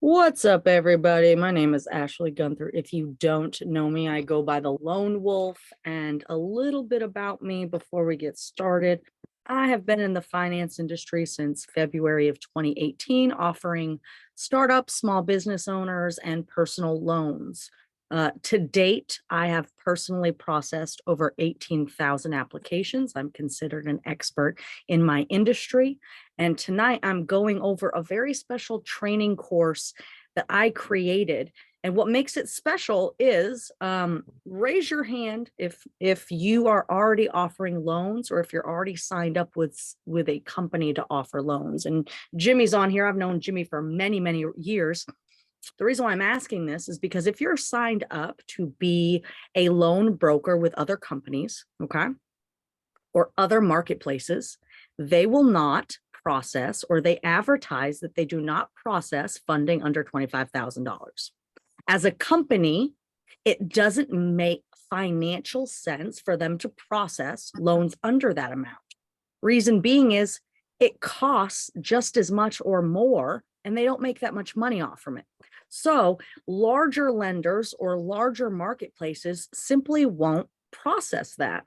What's up, everybody? My name is Ashley Gunther. If you don't know me, I go by the Lone Wolf. And a little bit about me before we get started. I have been in the finance industry since February of 2018, offering startups, small business owners, and personal loans. To date, I have personally processed over 18,000 applications. I'm considered an expert in my industry. And tonight I'm going over a very special training course that I created. And what makes it special is raise your hand if you are already offering loans or if you're already signed up with a company to offer loans. And Jimmy's on here. I've known Jimmy for many years. The reason why I'm asking this is because if you're signed up to be a loan broker with other companies, okay, or other marketplaces, they will not process, or they advertise that they do not process funding under $25,000. As a company, it doesn't make financial sense for them to process loans under that amount. Reason being is it costs just as much or more, and they don't make that much money off from it. So larger lenders or larger marketplaces simply won't process that.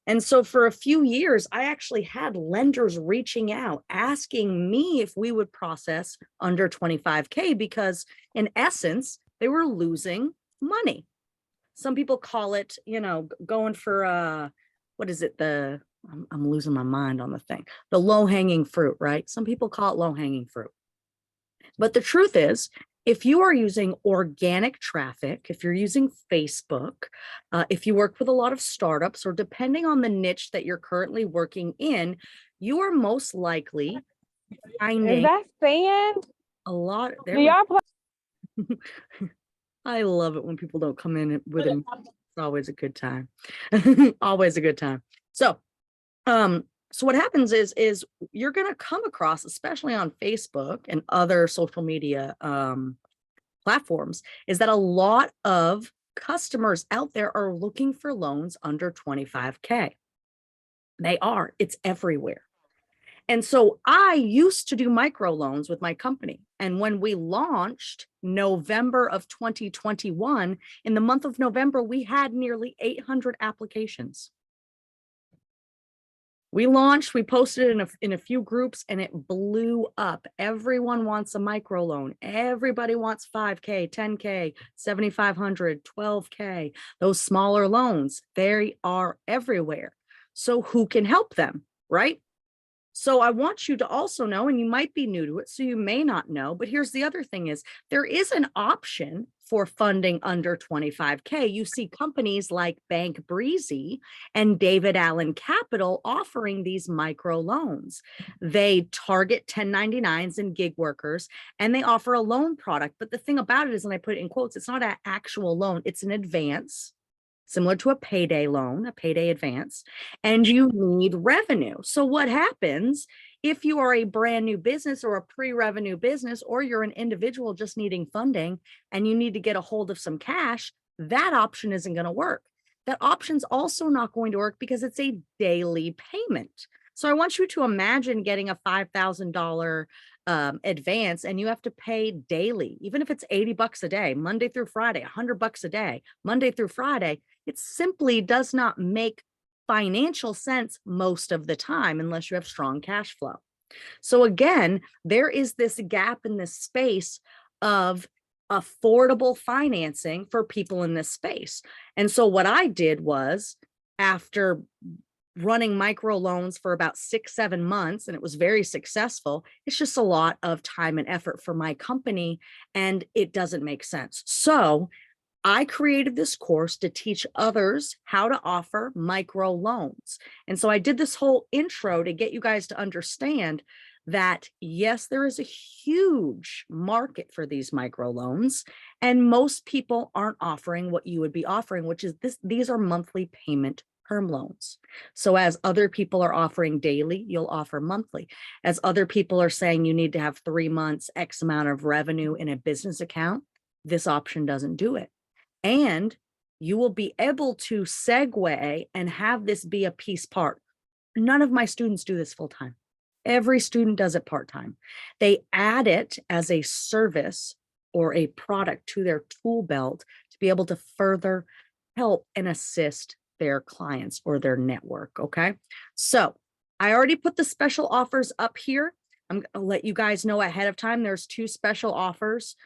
And so for a few years, I actually had lenders reaching out, asking me if we would process under 25K, because in essence, they were losing money. Some people call it, going for, what is it? I'm losing my mind on the thing, the low hanging fruit, right? Some people call it low hanging fruit. But the truth is, if you are using organic traffic, if you're using Facebook, if you work with a lot of startups, or depending on the niche that you're currently working in, you are most likely finding Is that sand? a lot. Do y'all play? I love it when people don't come in with them. It's always a good time. Always a good time. So what happens is you're going to come across, especially on Facebook and other social media platforms, is that a lot of customers out there are looking for loans under 25K. They are. It's everywhere. And so I used to do microloans with my company. And when we launched November of 2021, in the month of November, we had nearly 800 applications. We launched, we posted it in a few groups, and it blew up. Everyone wants a microloan. Everybody wants 5K, 10K, 7,500, 12K. Those smaller loans, they are everywhere. So who can help them, right? So I want you to also know, and you might be new to it, so you may not know, but here's the other thing is there is an option for funding under 25K. You see companies like Bank Breezy and David Allen Capital offering these micro loans. They target 1099s and gig workers, and they offer a loan product. But the thing about it is, and I put it in quotes, it's not an actual loan, it's an advance, similar to a payday loan, a payday advance, and you need revenue. So what happens if you are a brand new business or a pre-revenue business, or you're an individual just needing funding and you need to get a hold of some cash? That option isn't going to work. That option's also not going to work because it's a daily payment. So I want you to imagine getting a $5,000 advance, and you have to pay daily, even if it's 80 bucks a day, Monday through Friday, 100 bucks a day, Monday through Friday. It simply does not make financial sense most of the time unless you have strong cash flow. So again, there is this gap in this space of affordable financing for people in this space. And so what I did was, after running micro loans for about 6-7 months, and it was very successful, it's just a lot of time and effort for my company, and it doesn't make sense. So I created this course to teach others how to offer micro loans. And so I did this whole intro to get you guys to understand that, yes, there is a huge market for these micro loans, and most people aren't offering what you would be offering, which is these are monthly payment term loans. So as other people are offering daily, you'll offer monthly. As other people are saying you need to have 3 months, X amount of revenue in a business account, this option doesn't do it. And you will be able to segue and have this be a piece part. None of my students do this full time. Every student does it part time. They add it as a service or a product to their tool belt to be able to further help and assist their clients or their network. Okay. So I already put the special offers up here. I'm going to let you guys know ahead of time. There's 2 special offers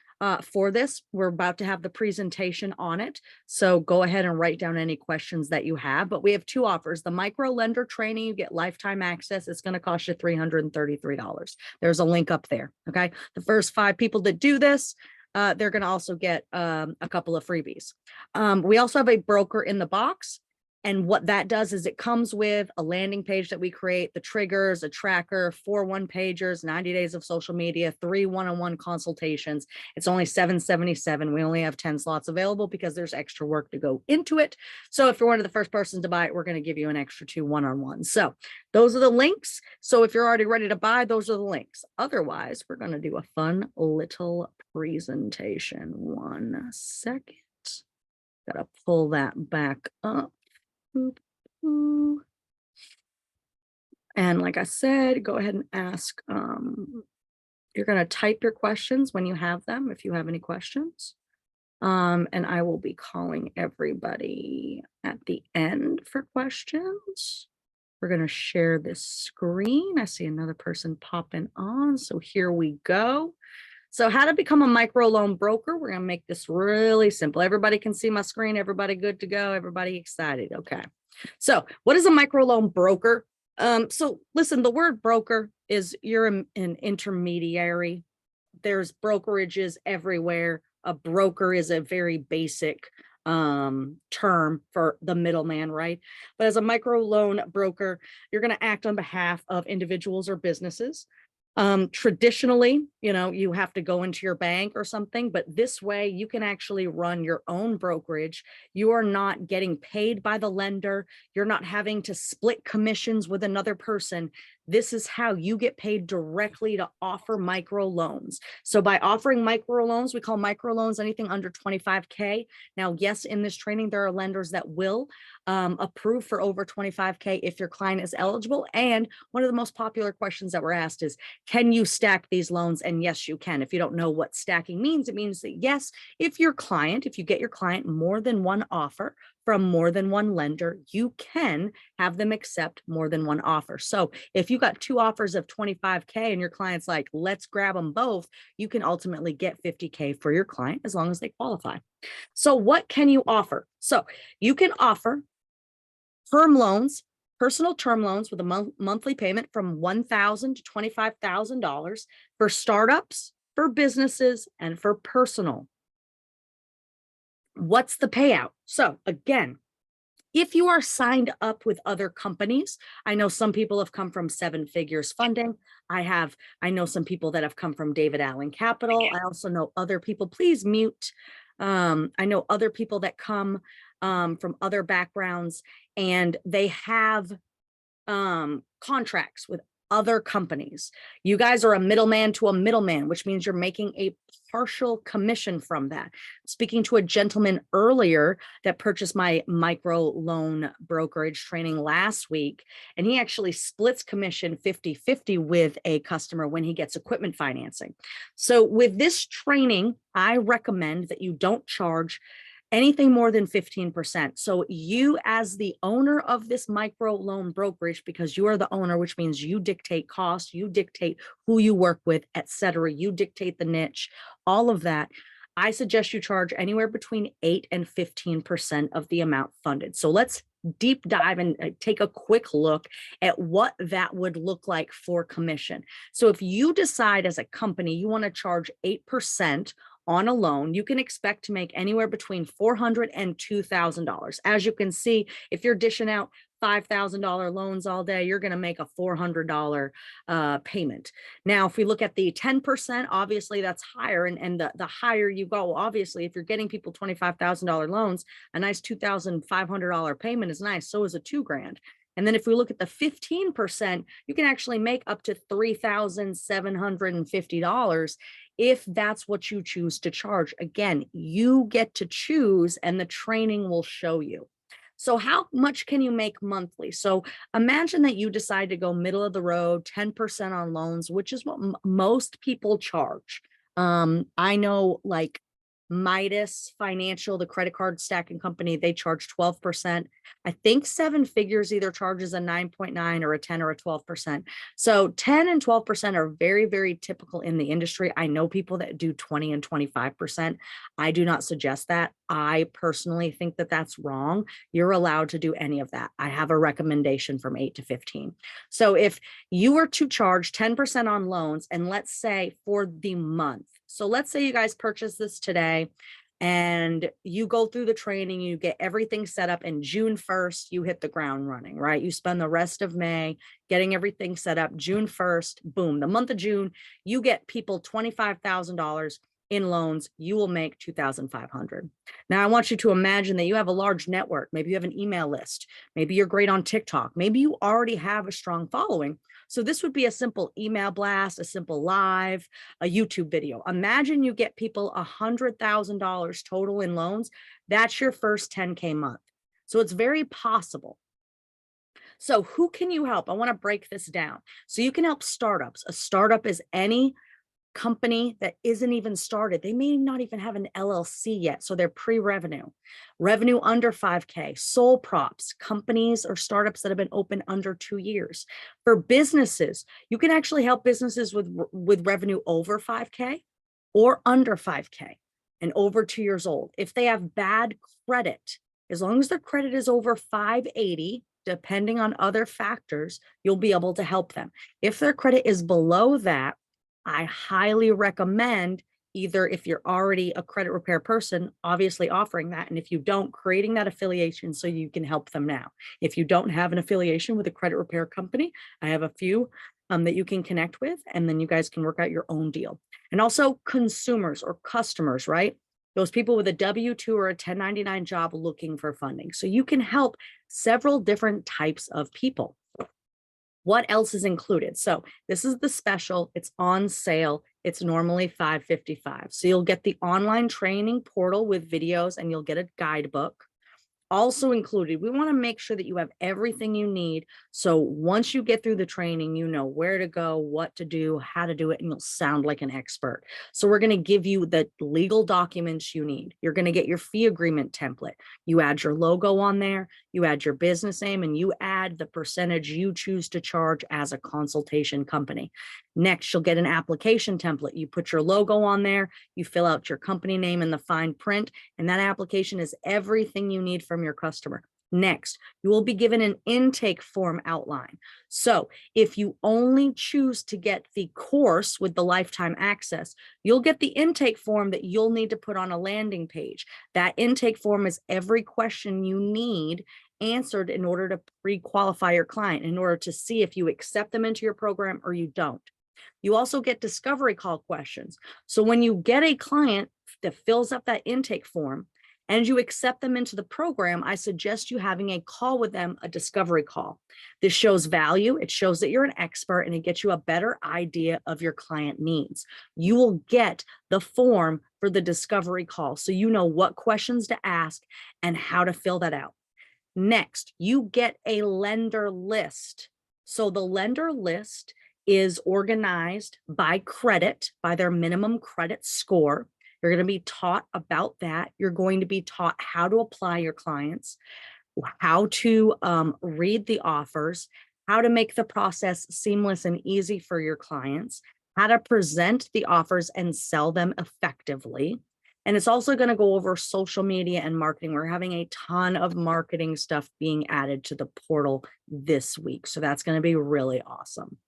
for this. We're about to have the presentation on it. So go ahead and write down any questions that you have. But we have 2 offers. The micro lender training, you get lifetime access. It's going to cost you $333. There's a link up there. Okay. The first 5 people that do this, they're going to also get a couple of freebies. We also have a broker in the box. And what that does is it comes with a landing page that we create, the triggers, a tracker, 4 one-pagers, 90 days of social media, 3 one-on-one consultations. It's only $777. We only have 10 slots available because there's extra work to go into it. So if you're one of the first persons to buy it, we're going to give you an extra 2 one-on-ones. So those are the links. So if you're already ready to buy, those are the links. Otherwise, we're going to do a fun little presentation. 1 second. Got to pull that back up. Boop, boop. And like I said, go ahead and ask. You're going to type your questions when you have them, if you have any questions. And I will be calling everybody at the end for questions. We're going to share this screen. I see another person popping on. So here we go. So how to become a microloan broker. We're going to make this really simple. Everybody can see my screen. Everybody good to go. Everybody excited. Okay. So what is a microloan broker? So listen, the word broker is you're an intermediary. There's brokerages everywhere. A broker is a very basic term for the middleman, right? But as a microloan broker, you're going to act on behalf of individuals or businesses. Traditionally, you have to go into your bank or something, but this way you can actually run your own brokerage. You are not getting paid by the lender. You're not having to split commissions with another person. This is how you get paid directly to offer micro loans. So by offering micro loans, we call micro loans anything under 25K. Now, yes, in this training, there are lenders that will approve for over 25K if your client is eligible. And one of the most popular questions that we're asked is, can you stack these loans? And yes, you can. If you don't know what stacking means, it means that yes, if you get your client more than one offer from more than one lender, you can have them accept more than one offer. So if you got 2 offers of 25K and your client's like, let's grab them both, you can ultimately get 50K for your client as long as they qualify. So what can you offer? So you can offer term loans, personal term loans with a monthly payment from $1,000 to $25,000 for startups, for businesses, and for personal. What's the payout? So again, if you are signed up with other companies, I know some people have come from 7 figures funding. I know some people that have come from David Allen Capital. I also know other people, please mute. I know other people that come from other backgrounds and they have contracts with other companies. You guys are a middleman to a middleman, which means you're making a partial commission from that. Speaking to a gentleman earlier that purchased my micro loan brokerage training last week, and he actually splits commission 50-50 with a customer when he gets equipment financing. So with this training, I recommend that you don't charge anything more than 15%. So you, as the owner of this micro loan brokerage, because you are the owner, which means you dictate cost, you dictate who you work with, etc. You dictate the niche, all of that. I suggest you charge anywhere between 8 and 15% of the amount funded. So let's deep dive and take a quick look at what that would look like for commission. So if you decide as a company you want to charge 8% on a loan, you can expect to make anywhere between $400 and $2,000. As you can see, if you're dishing out $5,000 loans all day, you're going to make a $400 payment. Now, if we look at the 10%, obviously that's higher. And the higher you go, obviously, if you're getting people $25,000 loans, a nice $2,500 payment is nice. So is a $2,000. And then if we look at the 15%, you can actually make up to $3,750 if that's what you choose to charge. Again, you get to choose and the training will show you. So how much can you make monthly? So imagine that you decide to go middle of the road, 10% on loans, which is what most people charge. I know like Midas Financial, the credit card stacking company, they charge 12%. I think Seven Figures either charges a 9.9 or a 10 or a 12%. So 10 and 12% are very, very typical in the industry. I know people that do 20 and 25%. I do not suggest that. I personally think that that's wrong. You're allowed to do any of that. I have a recommendation from 8 to 15. So if you were to charge 10% on loans, and let's say for the month, so let's say you guys purchase this today and you go through the training, you get everything set up, and June 1st, you hit the ground running, right? You spend the rest of May getting everything set up. June 1st, boom, the month of June, you get people $25,000 in loans, you will make $2,500. Now, I want you to imagine that you have a large network. Maybe you have an email list. Maybe you're great on TikTok. Maybe you already have a strong following. So this would be a simple email blast, a simple live, a YouTube video. Imagine you get people $100,000 total in loans. That's your first 10K month. So it's very possible. So who can you help? I want to break this down. So you can help startups. A startup is any company that isn't even started. They may not even have an LLC yet. So they're pre-revenue, revenue under 5K, sole props, companies or startups that have been open under 2 years. For businesses, you can actually help businesses with revenue over 5K or under 5K and over 2 years old. If they have bad credit, as long as their credit is over 580, depending on other factors, you'll be able to help them. If their credit is below that, I highly recommend either, if you're already a credit repair person, obviously offering that. And if you don't, creating that affiliation so you can help them now. If you don't have an affiliation with a credit repair company, I have a few that you can connect with, and then you guys can work out your own deal. And also consumers or customers, right? Those people with a W-2 or a 1099 job looking for funding. So you can help several different types of people. What else is included? So this is the special, it's on sale. It's normally $555. So you'll get the online training portal with videos, and you'll get a guidebook. Also included, we want to make sure that you have everything you need. So once you get through the training, you know where to go, what to do, how to do it, and you'll sound like an expert. So we're going to give you the legal documents you need. You're going to get your fee agreement template. You add your logo on there, you add your business name, and you add the percentage you choose to charge as a consultation company. Next, you'll get an application template. You put your logo on there, you fill out your company name in the fine print, and that application is everything you need from your customer. Next, you will be given an intake form outline. So if you only choose to get the course with the lifetime access, you'll get the intake form that you'll need to put on a landing page. That intake form is every question you need answered in order to pre-qualify your client, in order to see if you accept them into your program or you don't. You also get discovery call questions. So when you get a client that fills up that intake form and you accept them into the program, I suggest you having a call with them, a discovery call. This shows value. It shows that you're an expert, and it gets you a better idea of your client needs. You will get the form for the discovery call, so you know what questions to ask and how to fill that out. Next, you get a lender list. So the lender list is organized by credit, by their minimum credit score. You're going to be taught about that. You're going to be taught how to apply your clients, how to read the offers, how to make the process seamless and easy for your clients, how to present the offers and sell them effectively. And it's also going to go over social media and marketing. We're having a ton of marketing stuff being added to the portal this week. So that's going to be really awesome.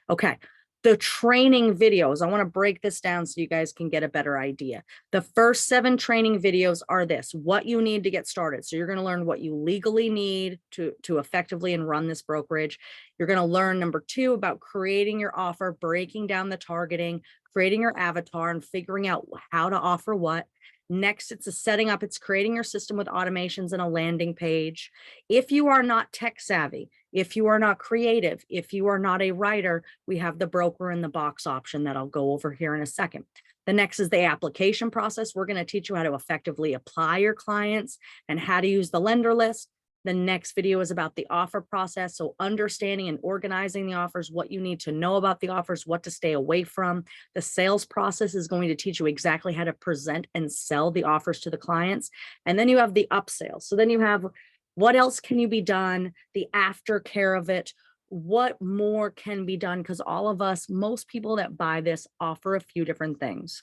Okay. The training videos, I want to break this down so you guys can get a better idea. The first 7 training videos are this: what you need to get started. So you're going to learn what you legally need to effectively and run this brokerage. You're going to learn, number 2, about creating your offer, breaking down the targeting, creating your avatar, and figuring out how to offer what. Next, it's it's creating your system with automations and a landing page. If you are not tech savvy, if you are not creative, if you are not a writer, we have the broker in the box option that I'll go over here in a second. The next is the application process. We're going to teach you how to effectively apply your clients and how to use the lender list. The next video is about the offer process. So understanding and organizing the offers, what you need to know about the offers, what to stay away from. The sales process is going to teach you exactly how to present and sell the offers to the clients. And then you have the upsell. So then you have what else can you be done, the aftercare of it, what more can be done? Because all of us, most people that buy this offer a few different things.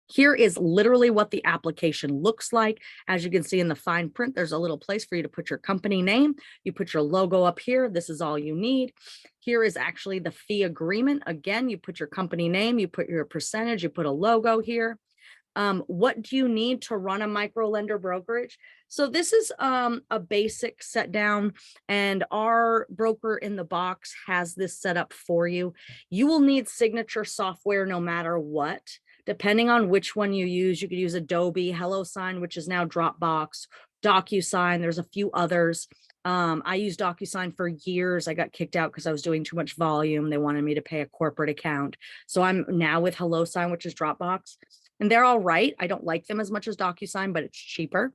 Here is literally what the application looks like. As you can see in the fine print, there's a little place for you to put your company name. You put your logo up here. This is all you need. Here is actually the fee agreement. Again, you put your company name, you put your percentage, you put a logo here. What do you need to run a micro lender brokerage? So this is a basic set down, and our broker in the box has this set up for you. You will need signature software no matter what. Depending on which one you use, you could use Adobe, HelloSign, which is now Dropbox, DocuSign. There's a few others. I used DocuSign for years. I got kicked out because I was doing too much volume. They wanted me to pay a corporate account. So I'm now with HelloSign, which is Dropbox. And they're all right. I don't like them as much as DocuSign, but it's cheaper.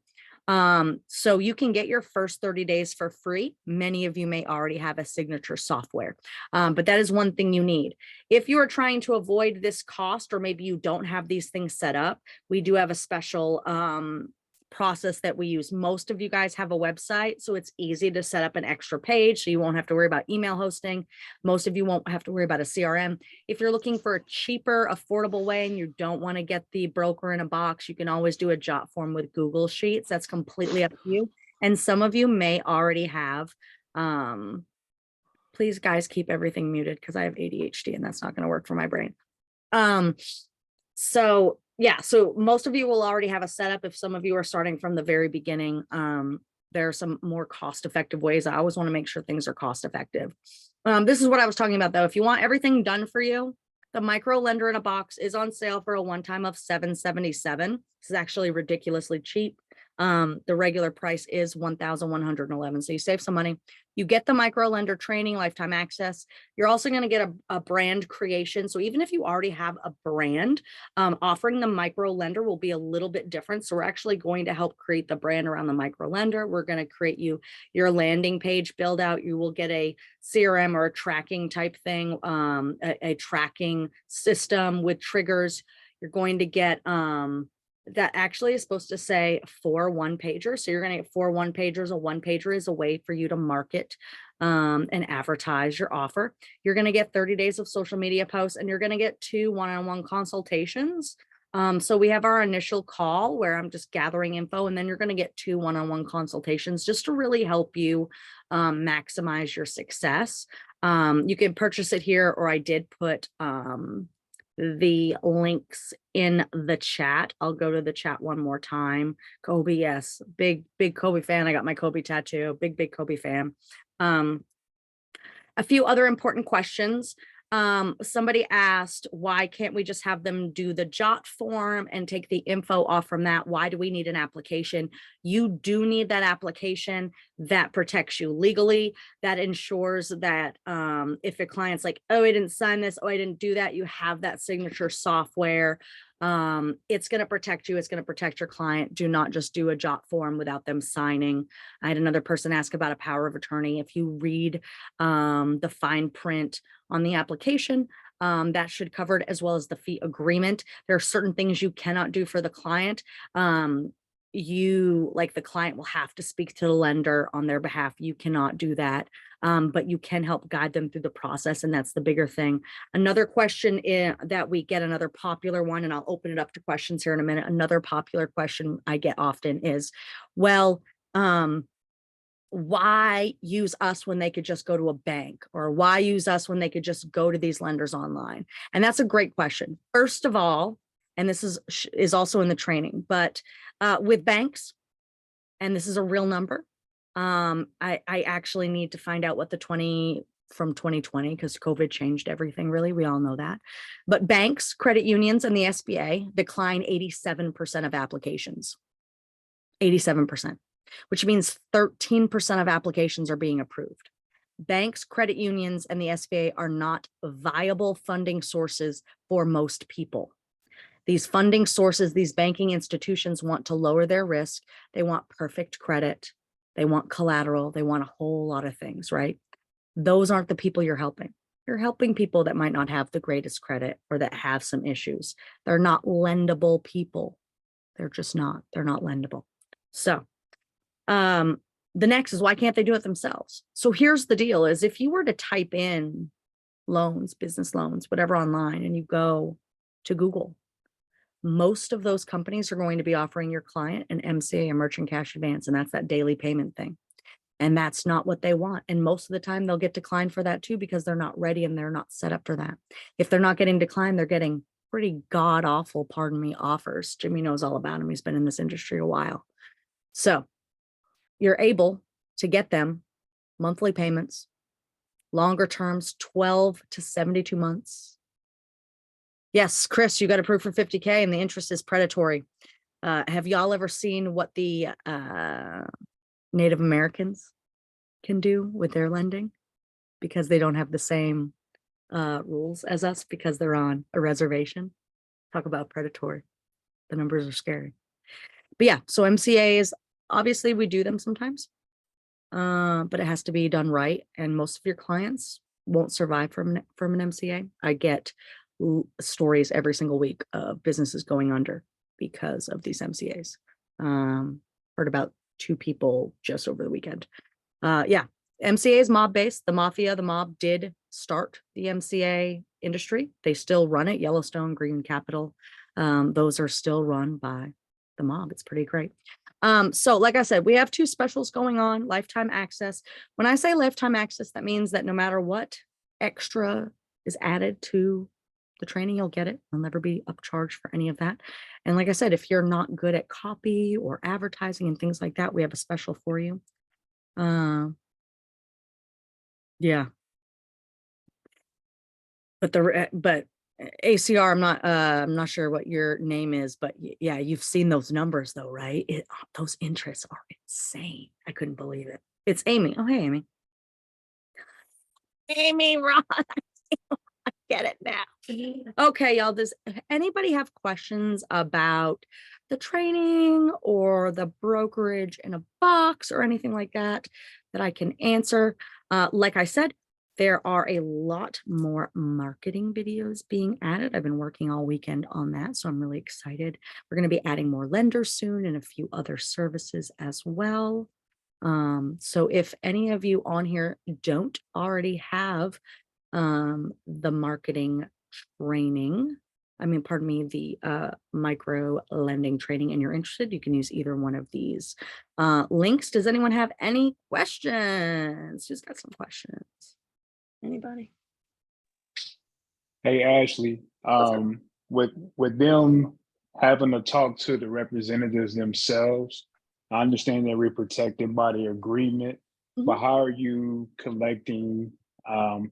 So you can get your first 30 days for free. Many of you may already have a signature software, but that is one thing you need. If you are trying to avoid this cost, or maybe you don't have these things set up, we do have a special process that we use. Most of you guys have a website, so it's easy to set up an extra page, so you won't have to worry about email hosting. Most of you won't have to worry about a CRM. If you're looking for a cheaper, affordable way and you don't want to get the broker in a box, you can always do a jot form with Google Sheets. That's completely up to you. And some of you may already have, please guys, keep everything muted because I have ADHD and that's not going to work for my brain. So yeah, so most of you will already have a setup. If some of you are starting from the very beginning, there are some more cost-effective ways. I always want to make sure things are cost-effective. This is what I was talking about though. If you want everything done for you, the micro lender in a box is on sale for a one-time of $777. This is actually ridiculously cheap. The regular price is $1,111. So you save some money. You get the micro lender training, lifetime access. You're also going to get a brand creation. So even if you already have a brand, offering the micro lender will be a little bit different. So we're actually going to help create the brand around the micro lender. We're going to create you your landing page build out. You will get a CRM or a tracking type thing, a tracking system with triggers. You're going to get, that actually is supposed to say 4 one-pagers. So you're going to get 4 one-pagers. A one-pager is a way for you to market and advertise your offer. You're going to get 30 days of social media posts, and you're going to get 2 one-on-one consultations. So we have our initial call where I'm just gathering info, and then you're going to get 2 one-on-one consultations just to really help you maximize your success. You can purchase it here, or I did put the links in the chat. I'll go to the chat one more time. Kobe, yes, big Kobe fan. I got my Kobe tattoo. Big Kobe fan. A few other important questions. Somebody asked, why can't we just have them do the jot form and take the info off from that? Why do we need an application? You do need that application that protects you legally, that ensures that if a client's like, oh, I didn't sign this, oh, I didn't do that, you have that signature software. It's going to protect you. It's going to protect your client. Do not just do a jot form without them signing. I had another person ask about a power of attorney. If you read the fine print on the application, that should cover it, as well as the fee agreement. There are certain things you cannot do for the client. The client will have to speak to the lender on their behalf. You cannot do that, but you can help guide them through the process, and that's the bigger thing. Another question that we get, another popular one, and I'll open it up to questions here in a minute. Another popular question I get often is, well, why use us when they could just go to a bank, or why use us when they could just go to these lenders online? And that's a great question. First of all, and this is also in the training, but with banks, and this is a real number, I actually need to find out what the from 2020, because COVID changed everything, really. We all know that. But banks, credit unions, and the SBA decline 87% of applications. 87%. Which means 13% of applications are being approved. Banks, credit unions, and the SBA are not viable funding sources for most people. These funding sources, these banking institutions want to lower their risk. They want perfect credit. They want collateral. They want a whole lot of things, right? Those aren't the people you're helping. You're helping people that might not have the greatest credit or that have some issues. They're not lendable people. They're just not. They're not lendable. So the next is, why can't they do it themselves? So here's the deal is, if you were to type in loans, business loans, whatever online, and you go to Google, most of those companies are going to be offering your client an MCA, a merchant cash advance, and that's that daily payment thing. And that's not what they want. And most of the time they'll get declined for that too, because they're not ready and they're not set up for that. If they're not getting declined, they're getting pretty god awful, pardon me, offers. Jimmy knows all about them. He's been in this industry a while. So you're able to get them monthly payments, longer terms, 12 to 72 months. Yes, Chris, you got approved for 50K and the interest is predatory. Have y'all ever seen what the Native Americans can do with their lending? Because they don't have the same rules as us, because they're on a reservation. Talk about predatory. The numbers are scary. But yeah, so MCAs, obviously we do them sometimes, but it has to be done right. And most of your clients won't survive from an MCA. I get stories every single week of businesses going under because of these MCAs. Heard about 2 people just over the weekend. Yeah, MCA is mob-based. The mafia, the mob did start the MCA industry. They still run it. Yellowstone, Green Capital. Those are still run by the mob. It's pretty great. So like I said, we have 2 specials going on, lifetime access. When I say lifetime access, that means that no matter what extra is added to the training, you'll get it. You'll never be upcharged for any of that. And like I said, if you're not good at copy or advertising and things like that, we have a special for you. Yeah. But ACR, I'm not sure what your name is, but yeah, you've seen those numbers though, right? Those interests are insane. I couldn't believe it. It's Amy. Oh, hey, Amy. Amy, Ron. I get it now. Okay, y'all, does anybody have questions about the training or the brokerage in a box or anything like that I can answer? Like I said, there are a lot more marketing videos being added. I've been working all weekend on that, so I'm really excited. We're going to be adding more lenders soon and a few other services as well. So if any of you on here don't already have the marketing training, the micro lending training, and you're interested, you can use either one of these links. Does anyone have any questions? Who's got some questions? Anybody? Hey, Ashley, with them having to talk to the representatives themselves, I understand that we're protected by the agreement, but how are you collecting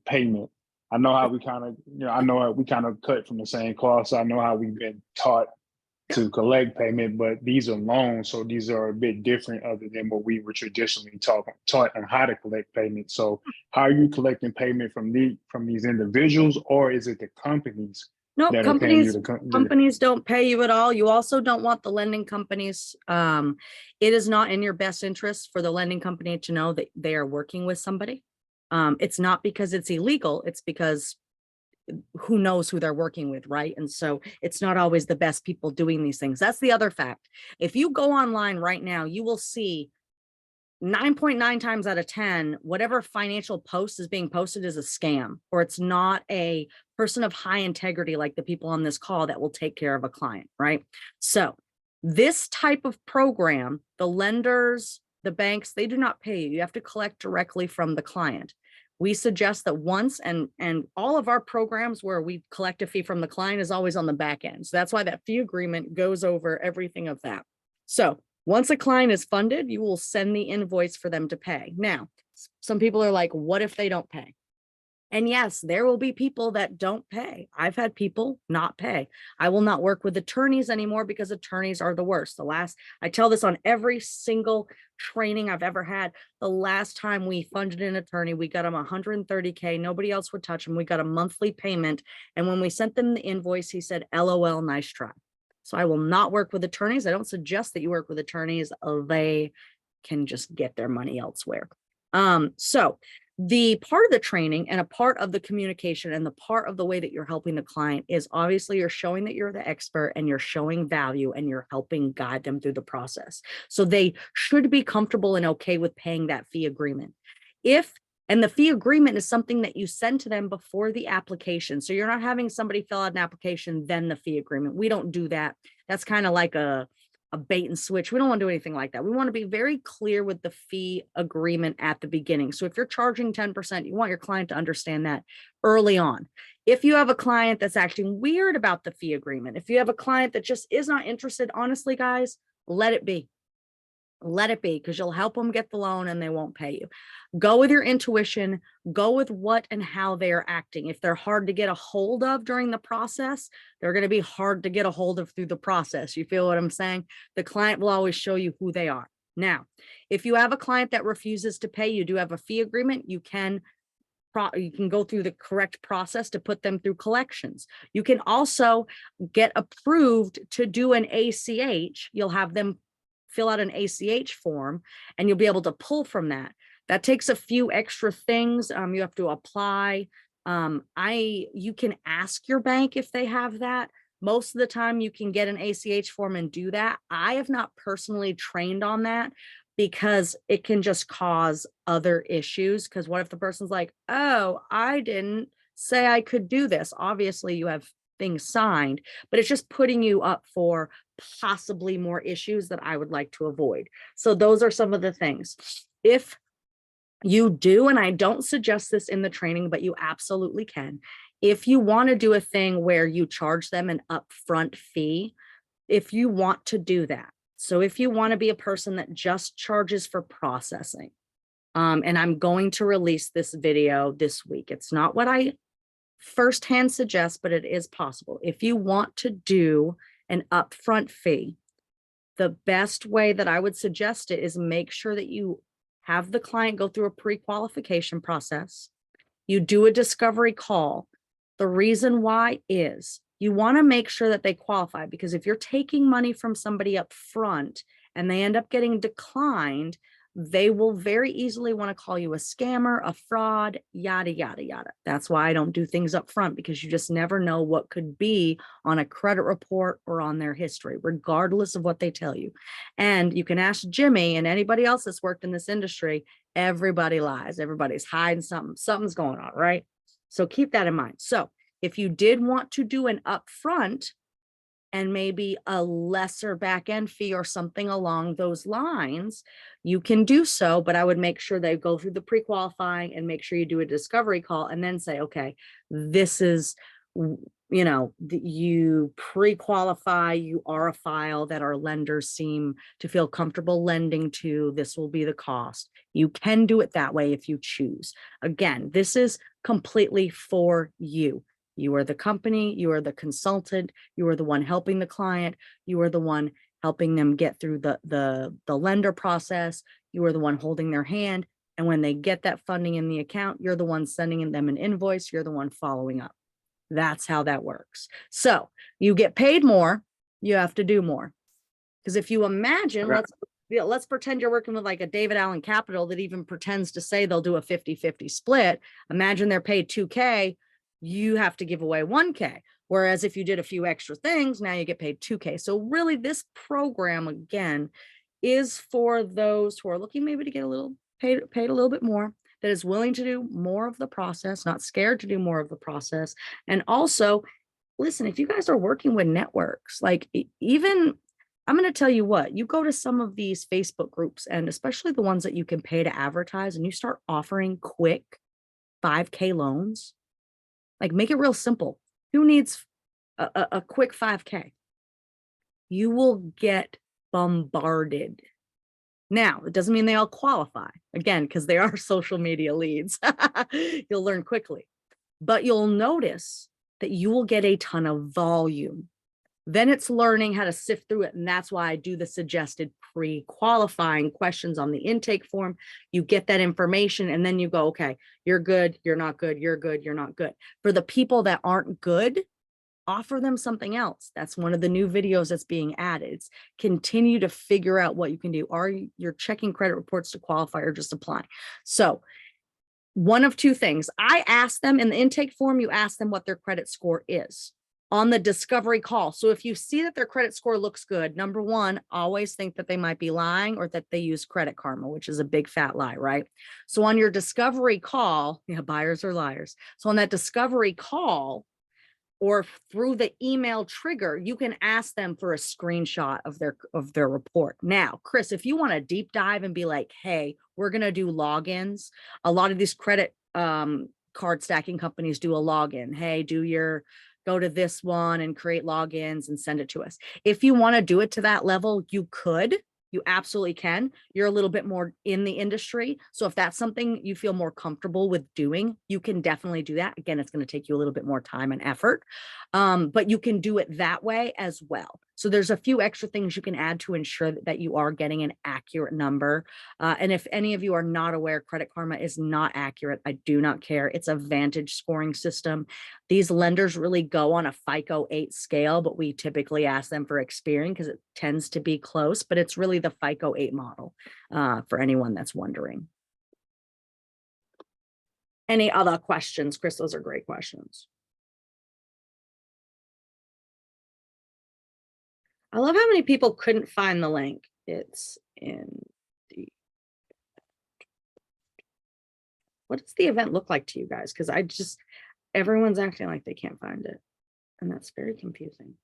payment? I know how we kind of, I know how we kind of cut from the same cloth, so I know how we've been taught to collect payment, but these are loans, so these are a bit different other than what we were traditionally taught on how to collect payment. So how are you collecting payment from these individuals, or is it the companies? No, that are paying you companies don't pay you at all. You also don't want the lending companies. It is not in your best interest for the lending company to know that they are working with somebody. It's not because it's illegal, it's because who knows who they're working with, right? And so it's not always the best people doing these things. That's the other fact. If you go online right now, you will see 9.9 times out of 10, whatever financial post is being posted is a scam, or it's not a person of high integrity like the people on this call that will take care of a client, right? So this type of program, the lenders, the banks, they do not pay you. You have to collect directly from the client. We suggest that once, and all of our programs where we collect a fee from the client is always on the back end. So that's why that fee agreement goes over everything of that. So once a client is funded, you will send the invoice for them to pay. Now, some people are like, what if they don't pay? And yes, there will be people that don't pay. I've had people not pay. I will not work with attorneys anymore because attorneys are the worst. I tell this on every single training I've ever had. The last time we funded an attorney, we got him 130K. Nobody else would touch him. We got a monthly payment. And when we sent them the invoice, he said, LOL, nice try. So I will not work with attorneys. I don't suggest that you work with attorneys. They can just get their money elsewhere. So the part of the training and a part of the communication and the part of the way that you're helping the client is obviously you're showing that you're the expert and you're showing value and you're helping guide them through the process. So they should be comfortable and okay with paying that fee agreement. And the fee agreement is something that you send to them before the application. So you're not having somebody fill out an application, then the fee agreement. We don't do that. That's kind of like a bait and switch. We don't want to do anything like that. We want to be very clear with the fee agreement at the beginning. So if you're charging 10%, you want your client to understand that early on. If you have a client that's acting weird about the fee agreement, if you have a client that just is not interested, honestly, guys, let it be. Let it be, because you'll help them get the loan and they won't pay you. Go with your intuition, go with what and how they are acting. If they're hard to get a hold of during the process, they're going to be hard to get a hold of through the process. You feel what I'm saying? The client will always show you who they are. Now, if you have a client that refuses to pay, you do have a fee agreement, you can go through the correct process to put them through collections. You can also get approved to do an ACH. You'll have them fill out an ACH form and you'll be able to pull from that. That takes a few extra things. You have to apply. You can ask your bank if they have that. Most of the time you can get an ACH form and do that. I have not personally trained on that because it can just cause other issues. Because what if the person's like, oh, I didn't say I could do this. Obviously you have things signed, but it's just putting you up for possibly more issues that I would like to avoid. So those are some of the things. If you do, and I don't suggest this in the training, but you absolutely can. If you want to do a thing where you charge them an upfront fee, if you want to do that. So if you want to be a person that just charges for processing, and I'm going to release this video this week. It's not what I firsthand suggest, but it is possible. If you want to do an upfront fee, the best way that I would suggest it is make sure that you have the client go through a pre-qualification process. You do a discovery call. The reason why is you want to make sure that they qualify, because if you're taking money from somebody up front and they end up getting declined, they will very easily want to call you a scammer, a fraud, yada, yada, yada. That's why I don't do things up front, because you just never know what could be on a credit report or on their history, regardless of what they tell you. And you can ask Jimmy and anybody else that's worked in this industry, everybody lies. Everybody's hiding something. Something's going on, right? So keep that in mind. So if you did want to do an upfront and maybe a lesser back end fee or something along those lines, you can do so, but I would make sure they go through the pre-qualifying and make sure you do a discovery call and then say, okay, this is, you pre-qualify, you are a file that our lenders seem to feel comfortable lending to. This will be the cost. You can do it that way if you choose. Again, this is completely for you. You are the company, you are the consultant, you are the one helping the client, you are the one helping them get through the lender process, you are the one holding their hand. And when they get that funding in the account, you're the one sending them an invoice, you're the one following up. That's how that works. So you get paid more, you have to do more. Because if you imagine, let's pretend you're working with like a David Allen Capital that even pretends to say they'll do a 50-50 split. Imagine they're paid $2K. You have to give away $1K. Whereas if you did a few extra things, now you get paid $2K. So really this program, again, is for those who are looking maybe to get a little paid a little bit more, that is willing to do more of the process, not scared to do more of the process. And also, listen, if you guys are working with networks, like even, I'm going to tell you what, you go to some of these Facebook groups, and especially the ones that you can pay to advertise, and you start offering quick 5K loans. Like, make it real simple. Who needs a quick 5K? You will get bombarded. Now, it doesn't mean they all qualify, again, because they are social media leads. You'll learn quickly, but you'll notice that you will get a ton of volume. Then it's learning how to sift through it. And that's why I do the suggested pre-qualifying questions on the intake form. You get that information and then you go, okay, you're good, you're not good, you're good, you're not good. For the people that aren't good, offer them something else. That's one of the new videos that's being added. It's continue to figure out what you can do. Are you checking credit reports to qualify or just apply? So one of two things. I asked them in the intake form, you ask them what their credit score is on the discovery call. So if you see that their credit score looks good, number one, always think that they might be lying or that they use Credit Karma, which is a big fat lie, right? So on your discovery call, yeah, buyers are liars. So on that discovery call, or through the email trigger, you can ask them for a screenshot of their report. Now, Chris, if you want to deep dive and be like, hey, we're going to do logins. A lot of these credit card stacking companies do a login. Hey, go to this one and create logins and send it to us. If you want to do it to that level, you could. You absolutely can. You're a little bit more in the industry. So if that's something you feel more comfortable with doing, you can definitely do that. Again, it's going to take you a little bit more time and effort, but you can do it that way as well. So there's a few extra things you can add to ensure that you are getting an accurate number. And if any of you are not aware, Credit Karma is not accurate. I do not care. It's a Vantage scoring system. These lenders really go on a FICO 8 scale, but we typically ask them for Experian because it tends to be close, but it's really the FICO 8 model for anyone that's wondering. Any other questions, Chris? Those are great questions. I love how many people couldn't find the link. It's in the, what does the event look like to you guys? Because everyone's acting like they can't find it. And that's very confusing.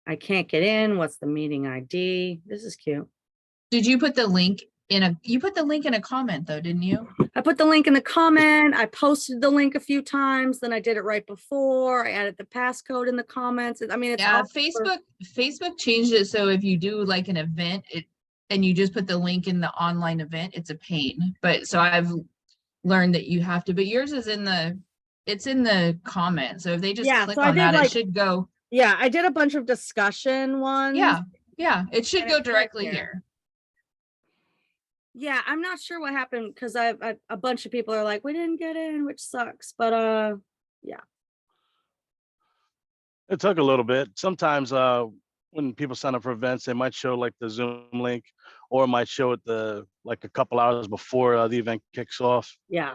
I can't get in. What's the meeting ID? This is cute. Did you put the link you put the link in a comment though, didn't you? I put the link in the comment. I posted the link a few times. Then I did it right before. I added the passcode in the comments. I mean, it's Yeah, all Facebook changed it so if you do like an event, and you just put the link in the online event, it's a pain. But so I've learned that you have to, but yours is it's in the comment. So if they just click so I on did that, like, it should go. yeah, I did a bunch of discussion ones. Yeah, it should And go it's right directly there. here. Yeah, I'm not sure what happened because a bunch of people are like, we didn't get in, which sucks. But yeah. It took a little bit. Sometimes when people sign up for events, they might show like the Zoom link, or it might show it like a couple hours before the event kicks off. Yeah.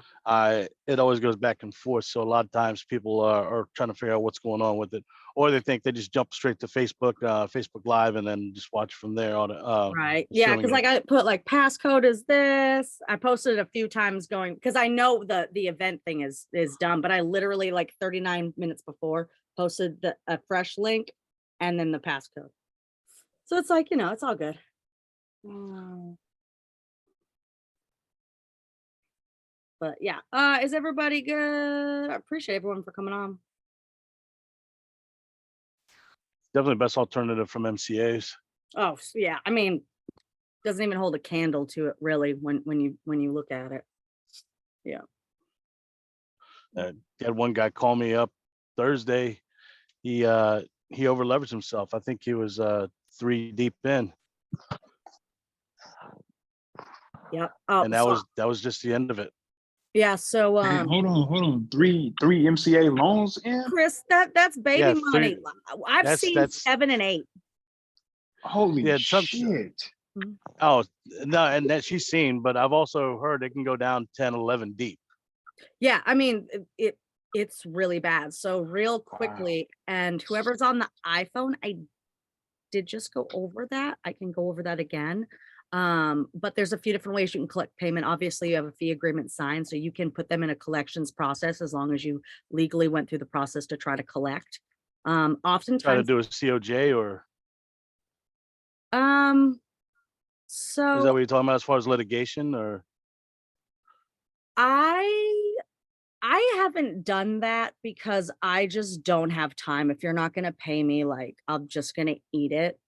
It always goes back and forth. So a lot of times people are trying to figure out what's going on with it, or they think they just jump straight to Facebook Live and then just watch from there on Right. Yeah, because like I put like passcode is this. I posted it a few times going because I know the event thing is done, but I literally like 39 minutes before posted a fresh link and then the passcode. So it's like, it's all good. But yeah, is everybody good? I appreciate everyone for coming on. Definitely best alternative from MCAs. Oh yeah, I mean, doesn't even hold a candle to it really when you look at it. Yeah. Had one guy call me up Thursday. He over leveraged himself. I think he was 3 deep in. Yeah. And that was just the end of it. Yeah. So hold on. Three MCA loans in? Chris, that's baby money. I've seen 7 and 8. Holy shit. Oh no, and that she's seen, but I've also heard it can go down 10, 11 deep. Yeah, I mean it's really bad. So real quickly, and whoever's on the iPhone, I did just go over that. I can go over that again. But there's a few different ways you can collect payment. Obviously, you have a fee agreement signed, so you can put them in a collections process as long as you legally went through the process to try to collect. Oftentimes Try to do a COJ or so is that what you're talking about as far as litigation or? I haven't done that because I just don't have time. If you're not going to pay me, like I'm just going to eat it.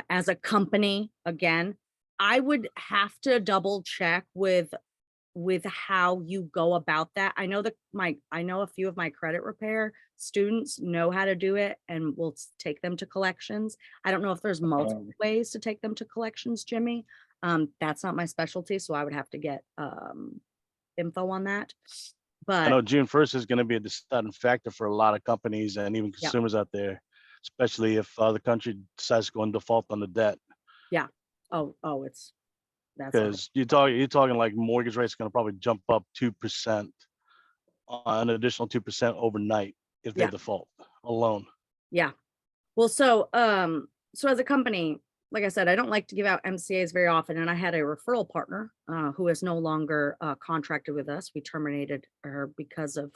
As a company, again, I would have to double check with how you go about that. I know I know a few of my credit repair students know how to do it and we'll take them to collections. I don't know if there's multiple ways to take them to collections, Jimmy. That's not my specialty, so I would have to get info on that. I know But June 1st is going to be a deciding factor for a lot of companies and even Yeah. consumers out there, especially if the country decides to go in default on the debt. oh, that's Because you're talking like mortgage rates going to probably jump up 2%, an additional 2% overnight if they Yeah. default alone. yeah. Well, so as a company, like I said, I don't like to give out MCAs very often, and I had a referral partner who is no longer contracted with us. We terminated her because of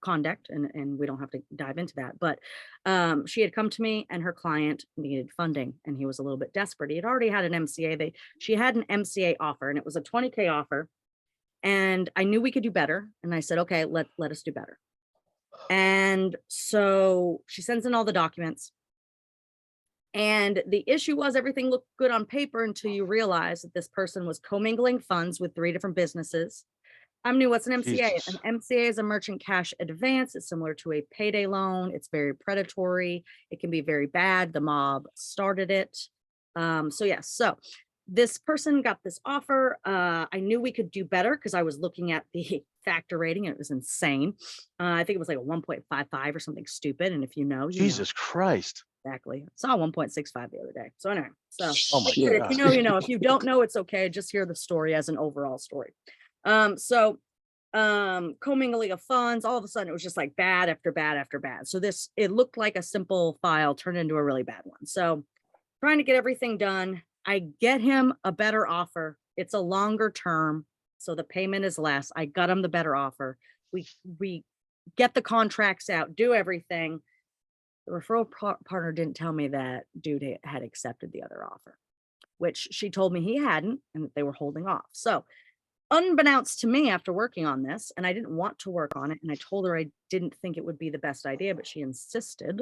conduct, and we don't have to dive into that. But she had come to me, and her client needed funding, and he was a little bit desperate. He had already had an MCA. She had an MCA offer, and it was a 20K offer, and I knew we could do better. And I said, okay, let us do better. And so she sends in all the documents. And the issue was everything looked good on paper until you realize that this person was commingling funds with 3 different businesses. I knew what's an MCA. Jesus. An MCA is a merchant cash advance. It's similar to a payday loan. It's very predatory. It can be very bad. The mob started it. So this person got this offer. I knew we could do better because I was looking at the factor rating and it was insane. I think it was like a 1.55 or something stupid. And if you know, you know. Jesus Christ. Exactly. I saw 1.65 the other day. So anyway, so Oh my like I said, if you God. know, you know. If you don't know, it's okay. Just hear the story as an overall story. Commingling of funds, all of a sudden it was just like bad after bad after bad. So it looked like a simple file turned into a really bad one. So trying to get everything done. I get him a better offer. It's a longer term, so the payment is less. I got him the better offer. We get the contracts out, do everything. The referral partner didn't tell me that dude had accepted the other offer, which she told me he hadn't and that they were holding off. So unbeknownst to me, after working on this, and I didn't want to work on it, and I told her I didn't think it would be the best idea, but she insisted.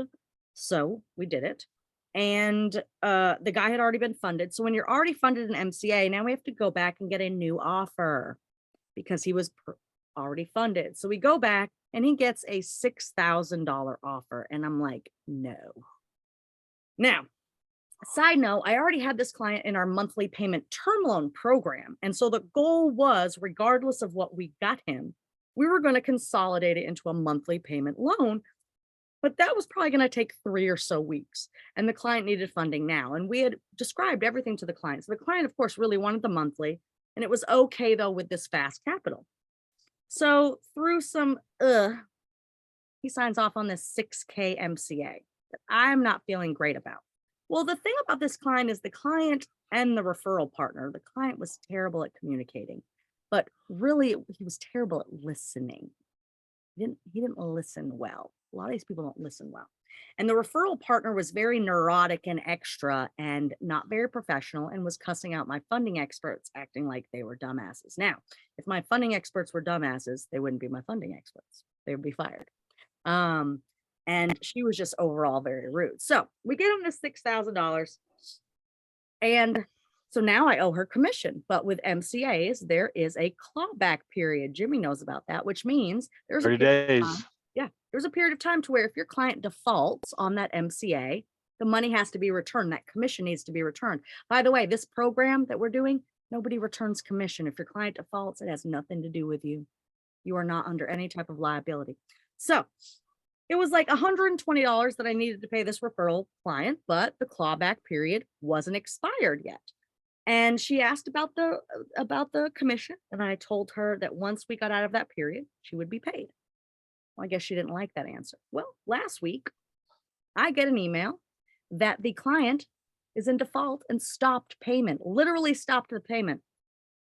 So we did it. And the guy had already been funded. So when you're already funded an MCA, now we have to go back and get a new offer because he was already funded. So we go back and he gets a $6,000 offer. And I'm like, no. Now, side note, I already had this client in our monthly payment term loan program. And so the goal was, regardless of what we got him, we were going to consolidate it into a monthly payment loan. But that was probably going to take 3 or so weeks. And the client needed funding now. And we had described everything to the client. So the client, of course, really wanted the monthly. And it was okay, though, with this fast capital. So through some, he signs off on this 6K MCA that I'm not feeling great about. Well, the thing about this client is the client and the referral partner, the client was terrible at communicating, but really he was terrible at listening. He didn't listen well. A lot of these people don't listen well. And the referral partner was very neurotic and extra and not very professional and was cussing out my funding experts, acting like they were dumbasses. Now, if my funding experts were dumbasses, they wouldn't be my funding experts. They would be fired. And she was just overall very rude. So we get him this $6,000. And so now I owe her commission. But with MCAs, there is a clawback period. Jimmy knows about that, which means there's 30 days. There's a period of time to where if your client defaults on that MCA, the money has to be returned. That commission needs to be returned. By the way, this program that we're doing, nobody returns commission. If your client defaults, it has nothing to do with you. You are not under any type of liability. So it was like $120 that I needed to pay this referral client, but the clawback period wasn't expired yet. And she asked about the commission, and I told her that once we got out of that period, she would be paid. Well, I guess she didn't like that answer. Well, last week, I get an email that the client is in default and stopped payment, literally stopped the payment.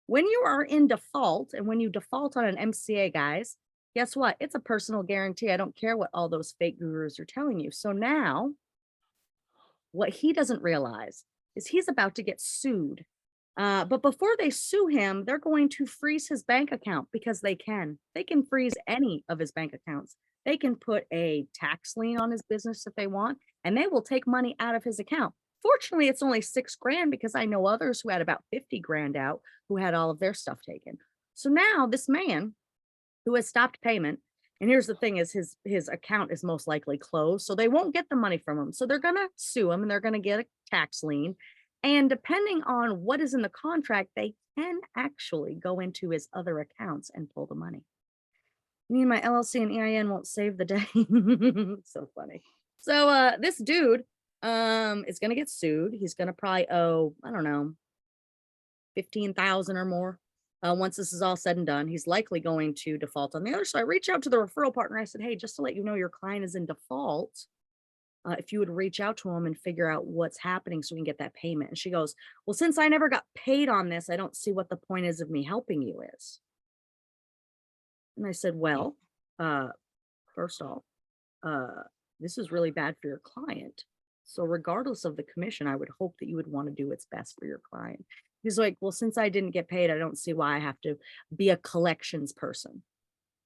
When you are in default, and when you default on an MCA, guys, guess what? It's a personal guarantee. I don't care what all those fake gurus are telling you. So now, what he doesn't realize is he's about to get sued. But before they sue him, they're going to freeze his bank account because they can. They can freeze any of his bank accounts. They can put a tax lien on his business if they want, and they will take money out of his account. Fortunately, it's only $6,000 because I know others who had about 50 grand out who had all of their stuff taken. So now this man who has stopped payment, and here's the thing is his account is most likely closed, so they won't get the money from him. So they're going to sue him and they're going to get a tax lien. And depending on what is in the contract, they can actually go into his other accounts and pull the money. You mean my LLC and EIN won't save the day? So funny. So this dude is gonna get sued. He's gonna probably owe, I don't know, 15,000 or more. Once this is all said and done, he's likely going to default on the other. So I reached out to the referral partner. I said, hey, just to let you know, your client is in default. If you would reach out to him and figure out what's happening so we can get that payment. And she goes, well, since I never got paid on this, I don't see what the point is of me helping you is. And I said, well, first off, this is really bad for your client. So regardless of the commission, I would hope that you would want to do what's best for your client. He's like, well, since I didn't get paid, I don't see why I have to be a collections person.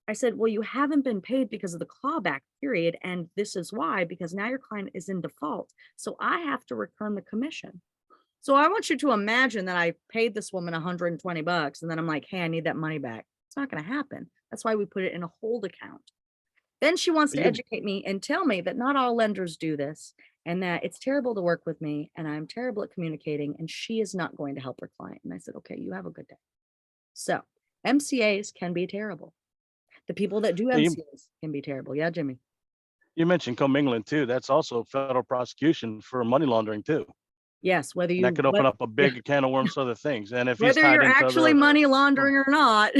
I said, well, you haven't been paid because of the clawback period. And this is why, because now your client is in default. So I have to return the commission. So I want you to imagine that I paid this woman $120 and then I'm like, hey, I need that money back. It's not going to happen. That's why we put it in a hold account. Then she wants to educate me and tell me that not all lenders do this and that it's terrible to work with me and I'm terrible at communicating and she is not going to help her client. And I said, okay, you have a good day. So MCAs can be terrible. The people that do MCAs can be terrible. Yeah, Jimmy. You mentioned commingling too. That's also federal prosecution for money laundering too. Yes, whether you That could open up a big can of worms for other things. And if he's whether tied you're into actually money laundering or not.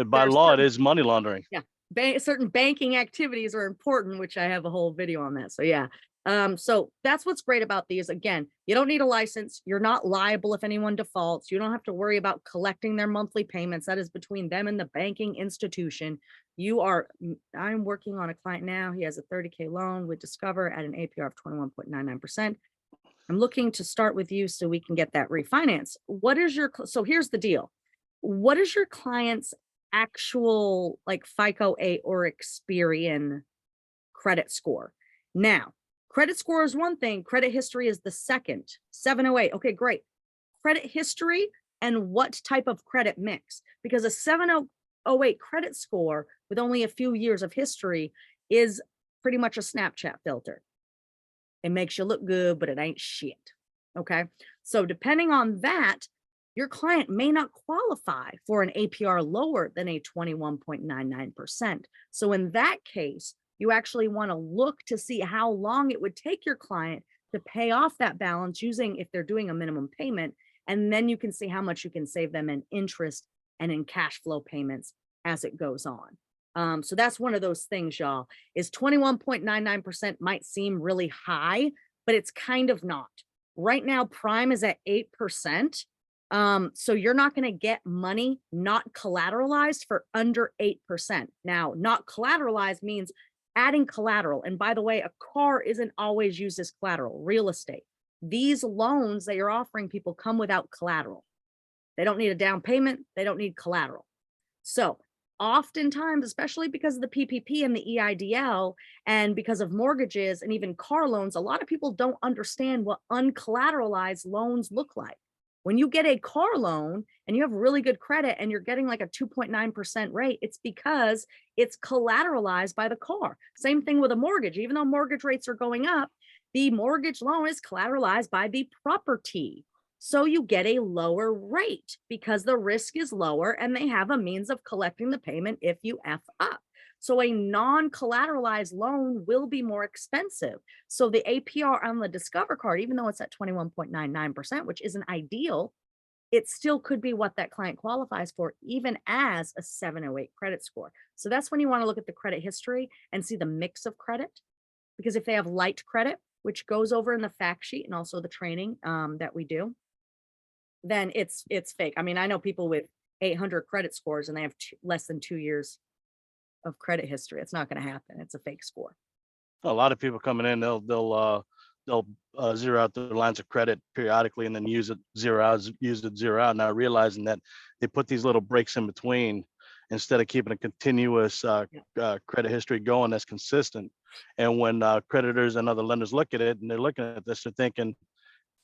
by law, it is money laundering. Yeah. Certain banking activities are important, which I have a whole video on that. So yeah. So that's what's great about these. Again, you don't need a license. You're not liable if anyone defaults. You don't have to worry about collecting their monthly payments. That is between them and the banking institution. I'm working on a client now. He has a 30K loan with Discover at an APR of 21.99%. I'm looking to start with you so we can get that refinance. So here's the deal. What is your client's actual like FICO 8 or Experian credit score? Now, credit score is one thing. Credit history is the second. 708. Okay, great. Credit history and what type of credit mix? Because a 708 credit score with only a few years of history is pretty much a Snapchat filter. It makes you look good, but it ain't shit. Okay. So depending on that, your client may not qualify for an APR lower than a 21.99%. So in that case, you actually want to look to see how long it would take your client to pay off that balance using if they're doing a minimum payment. And then you can see how much you can save them in interest and in cash flow payments as it goes on. So that's one of those things, y'all, is 21.99% might seem really high, but it's kind of not. Right now, prime is at 8%. So you're not going to get money not collateralized for under 8%. Now, not collateralized means adding collateral. And by the way, a car isn't always used as collateral. Real estate. These loans that you're offering people come without collateral. They don't need a down payment. They don't need collateral. So oftentimes, especially because of the PPP and the EIDL and because of mortgages and even car loans, a lot of people don't understand what uncollateralized loans look like. When you get a car loan and you have really good credit and you're getting like a 2.9% rate, it's because it's collateralized by the car. Same thing with a mortgage. Even though mortgage rates are going up, the mortgage loan is collateralized by the property. So you get a lower rate because the risk is lower and they have a means of collecting the payment if you F up. So a non-collateralized loan will be more expensive. So the APR on the Discover card, even though it's at 21.99%, which isn't ideal, it still could be what that client qualifies for, even as a 708 credit score. So that's when you want to look at the credit history and see the mix of credit. Because if they have light credit, which goes over in the fact sheet and also the training that we do, then it's fake. I mean, I know people with 800 credit scores and they have less than 2 years of credit history. It's not going to happen. It's a fake score. A lot of people coming in, they'll zero out their lines of credit periodically and then use it zero out, not realizing that they put these little breaks in between instead of keeping a continuous credit history going that's consistent. And when creditors and other lenders look at it and they're looking at this, they're thinking,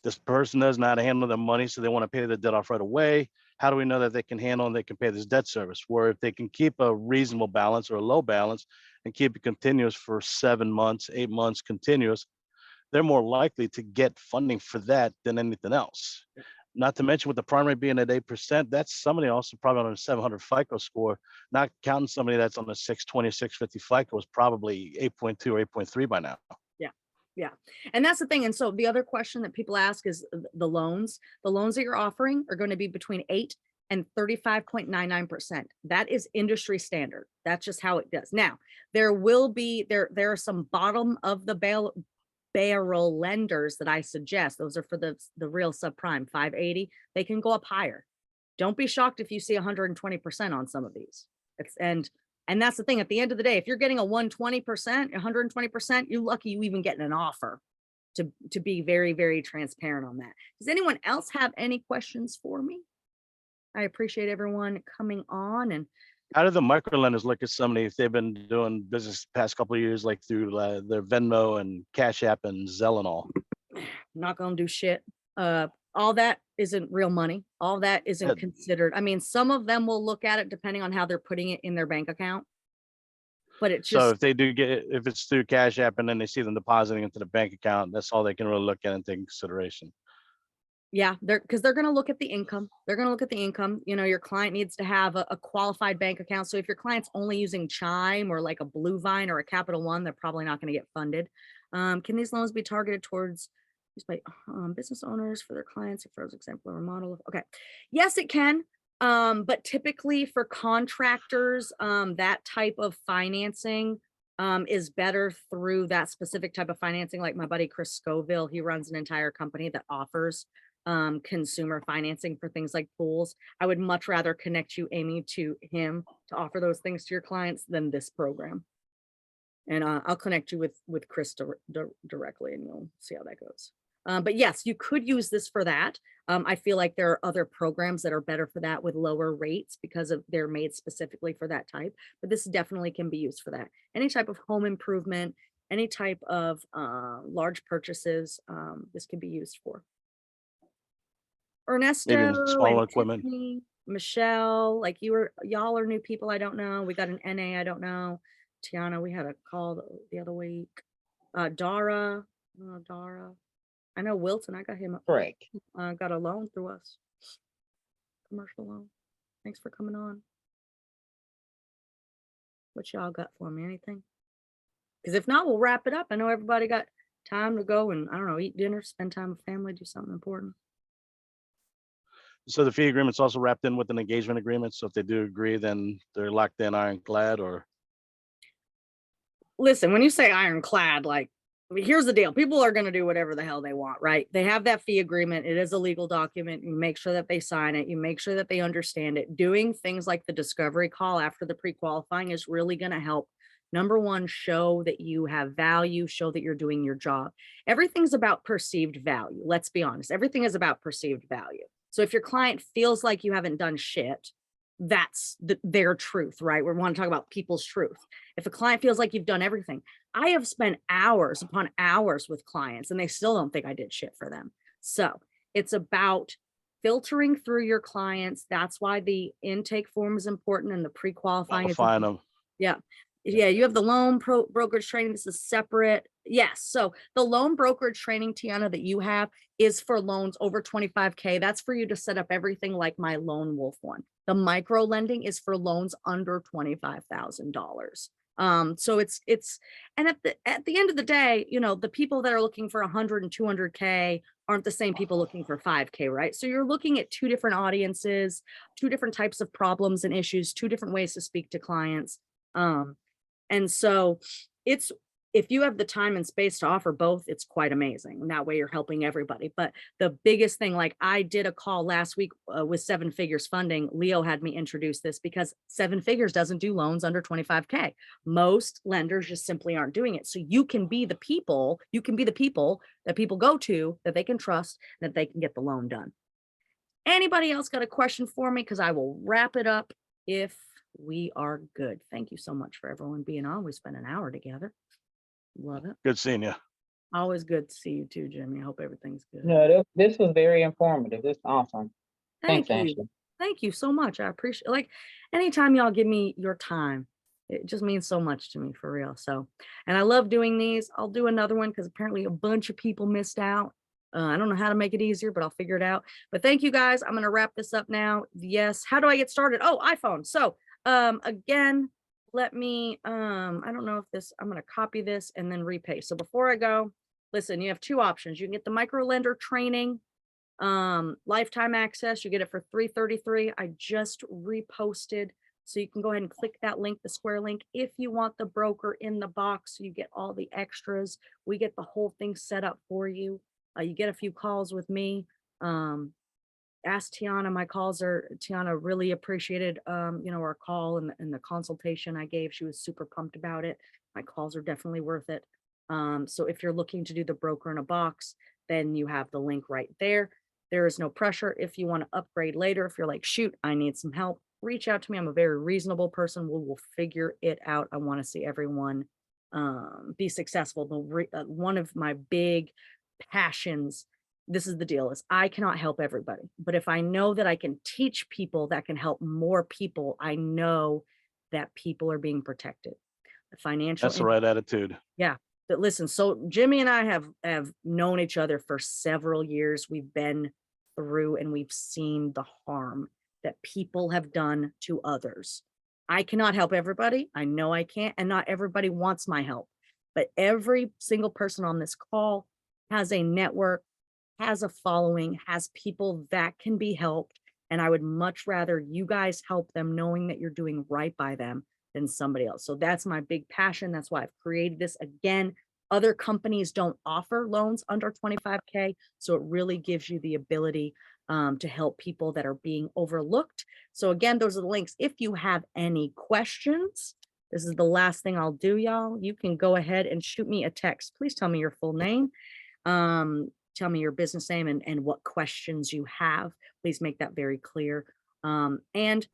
this person does not handle their money, so they want to pay the debt off right away. How do we know that they can handle and they can pay this debt service? Where if they can keep a reasonable balance or a low balance and keep it continuous for 7 months, 8 months continuous, they're more likely to get funding for that than anything else. Not to mention with the prime rate being at 8%, that's somebody also probably on a 700 FICO score, not counting somebody that's on a 620, 650 FICO is probably 8.2 or 8.3 by now. Yeah. And that's the thing. And so the other question that people ask is the loans. The loans that you're offering are going to be between 8 and 35.99%. That is industry standard. That's just how it does. Now, there are some bottom of the barrel lenders that I suggest. Those are for the real subprime 580. They can go up higher. Don't be shocked if you see 120% on some of these. And that's the thing. At the end of the day, if you're getting a 120%, 120%, you're lucky you even getting an offer, to be very, very transparent on that. Does anyone else have any questions for me? I appreciate everyone coming on. And How do the micro lenders look at somebody if they've been doing business the past couple of years, like through their Venmo and Cash App and Zelle and all? not gonna do shit. All that isn't real money. All that isn't Yeah. considered. I mean, some of them will look at it depending on how they're putting it in their bank account. But it's So just, if they do if it's through Cash App and then they see them depositing into the bank account, that's all they can really look at and take into consideration. yeah, because they're going to look at the income. They're going to look at the income. You know, your client needs to have a qualified bank account. So if your client's only using Chime or like a Blue Vine or a Capital One, they're probably not going to get funded. Can these loans be targeted towards by business owners for their clients, for example, or remodel? Okay, yes, it can. But typically for contractors, that type of financing is better through that specific type of financing. Like my buddy Chris Scoville, he runs an entire company that offers consumer financing for things like pools. I would much rather connect you, Amy, to him to offer those things to your clients than this program. And I'll connect you with Chris directly, and you'll see how that goes. But yes, you could use this for that. I feel like there are other programs that are better for that with lower rates because they're made specifically for that type. But this definitely can be used for that. Any type of home improvement, any type of large purchases, this can be used for. Ernesto, Even small and equipment. Tiffany, Michelle, like y'all are new people. I don't know. We got an NA. I don't know. Tiana, we had a call the other week. Dara. I know Wilton. I got him. Correct. Got a loan through us. Commercial loan. Thanks for coming on. What y'all got for me? Anything? Because if not, we'll wrap it up. I know everybody got time to go and, I don't know, eat dinner, spend time with family, do something important. So the fee agreement's also wrapped in with an engagement agreement. So if they do agree, then they're locked in ironclad. Or listen, when you say ironclad, like, I mean, here's the deal. People are going to do whatever the hell they want, right? They have that fee agreement. It is a legal document. You make sure that they sign it. You make sure that they understand it. Doing things like the discovery call after the pre-qualifying is really going to help. Number one, show that you have value, show that you're doing your job. Everything's about perceived value. Let's be honest. Everything is about perceived value. So if your client feels like you haven't done shit, that's their truth, right? We want to talk about people's truth. If a client feels like you've done everything, I have spent hours upon hours with clients and they still don't think I did shit for them. So it's about filtering through your clients. That's why the intake form is important and the pre-qualifying is qualifying important. them. Yeah, you have the loan brokerage training. This is separate. Yes. So the loan brokerage training, Tiana, that you have is for loans over 25K. That's for you to set up everything like my Lone Wolf one. The micro lending is for loans under $25,000. So it's and at the end of the day, you know, the people that are looking for 100 and 200K aren't the same people looking for 5K, right? So you're looking at two different audiences, two different types of problems and issues, two different ways to speak to clients. And so if you have the time and space to offer both, it's quite amazing. And that way you're helping everybody. But the biggest thing, like I did a call last week with 7 Figures Funding. Leo had me introduce this because 7 Figures doesn't do loans under 25K. Most lenders just simply aren't doing it. So you can be the people that people go to, that they can trust, that they can get the loan done. Anybody else got a question for me? Because I will wrap it up if we are good. Thank you so much for everyone being on. We spent an hour together. Love it. Good seeing you. Always good to see you too, Jimmy. I hope everything's good. No, this was very informative. This is awesome. Thank Thanks, you. Ashley. Thank you so much. I appreciate, like, anytime y'all give me your time, it just means so much to me, for real. So, and I love doing these. I'll do another one because apparently a bunch of people missed out. I don't know how to make it easier, but I'll figure it out. But thank you guys. I'm going to wrap this up now. Yes. How do I get started? Oh, iPhone. So, again, let me, I don't know if this, I'm going to copy this and then repaste. So before I go, listen, you have two options. You can get the micro lender training, lifetime access. You get it for $333. I just reposted. So you can go ahead and click that link, the square link. If you want the broker in the box, you get all the extras. We get the whole thing set up for you. You get a few calls with me. Ask Tiana. Tiana really appreciated, our call and the consultation I gave. She was super pumped about it. My calls are definitely worth it. So if you're looking to do the broker in a box, then you have the link right there. There is no pressure. If you want to upgrade later, if you're like, shoot, I need some help, reach out to me. I'm a very reasonable person. We will figure it out. I want to see everyone be successful. One of my big passions, this is the deal, is I cannot help everybody, but if I know that I can teach people that can help more people, I know that people are being protected. The financial, That's the right attitude. yeah. But listen, so Jimmy and I have known each other for several years. We've been through and we've seen the harm that people have done to others. I cannot help everybody. I know I can't, and not everybody wants my help, but every single person on this call has a network, has a following, has people that can be helped. And I would much rather you guys help them knowing that you're doing right by them than somebody else. So that's my big passion. That's why I've created this. Again, other companies don't offer loans under 25K. So it really gives you the ability to help people that are being overlooked. So again, those are the links. If you have any questions, this is the last thing I'll do, y'all. You can go ahead and shoot me a text. Please tell me your full name. Tell me your business name and what questions you have. Please make that very clear. And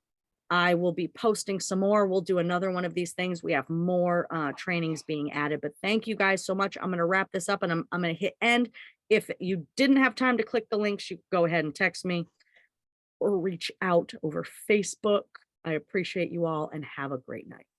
I will be posting some more. We'll do another one of these things. We have more trainings being added, but thank you guys so much. I'm going to wrap this up and I'm going to hit end. If you didn't have time to click the links, you go ahead and text me or reach out over Facebook. I appreciate you all and have a great night.